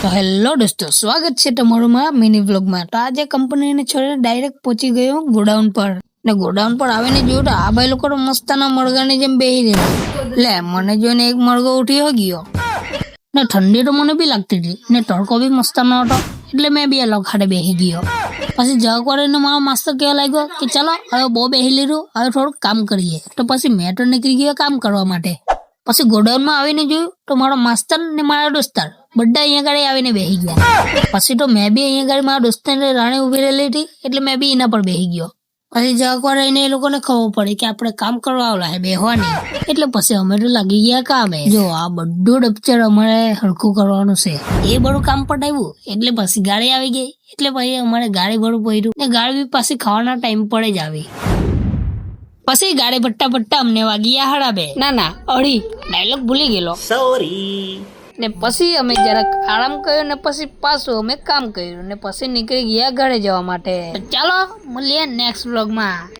તો હેલો દોસ્તો, સ્વાગત છે તમારું મારા મિની વ્લોગમાં। તો આજે કંપનીને છોડીને ડાયરેક્ટ પહોંચી ગયો ગોડાઉન પર ને ગોડાઉન પર આવીને જોયું તો આ ભાઈ લોકો તો મસ્તાના મરઘાની જેમ બેહી રહ્યા। લે મને જોઈને એક મરઘો ઉઠી ગયો ને ઠંડી તો મને બી લાગતી હતી ને તડકો બી મસ્તાનો હતો એટલે મેં બી અલગ ખાડે બેસી ગયો। પછી જગ વાળીને મારો માસ્તર કહેવા લાગ્યો કે ચાલો હવે બહુ બેસી લીધું, હવે થોડુંક કામ કરીએ। તો પછી મેં તો નીકળી ગયો કામ કરવા માટે। પછી ગોડાઉનમાં આવીને જોયું તો મારો માસ્તર ને મારા દોસ્તાર બધા અહીંયા ગાડી આવીને બેસી ગયા। પછી તો મેં બી અહીંયા ગાડી મારા દોસ્તારની રાણી ઉભી રહેલી હતી એટલે મેં બી એના પર બેસી ગયો। પછી જગવા રહીને એ લોકોને ખબર પડી કે આપણે કામ કરવા આવલા હે બેહવાની, એટલે પછી અમે તો લાગી ગયા કામે। જો આ બધું ડપચર અમારે હરખું કરવાનું છે, એ બધું કામ પટાવ્યું એટલે પછી ગાડી આવી ગઈ, એટલે પછી અમારે ગાડી ભરવું પડ્યું ને ગાડી બી પાછી ખાવાના ટાઈમ પડે જ આવી। પછી ગાડી ભટ્ટા અમને વાગ્યા હડાબે ના અઢી ડાયલોગ ભૂલી ગયેલો, સોરી। ને પછી અમે જરાક આરામ કર્યો ને પછી પાછું અમે કામ કર્યું ને પછી નીકળી ગયા ઘરે જવા માટે। ચાલો મળીએ નેક્સ્ટ વ્લોગમાં।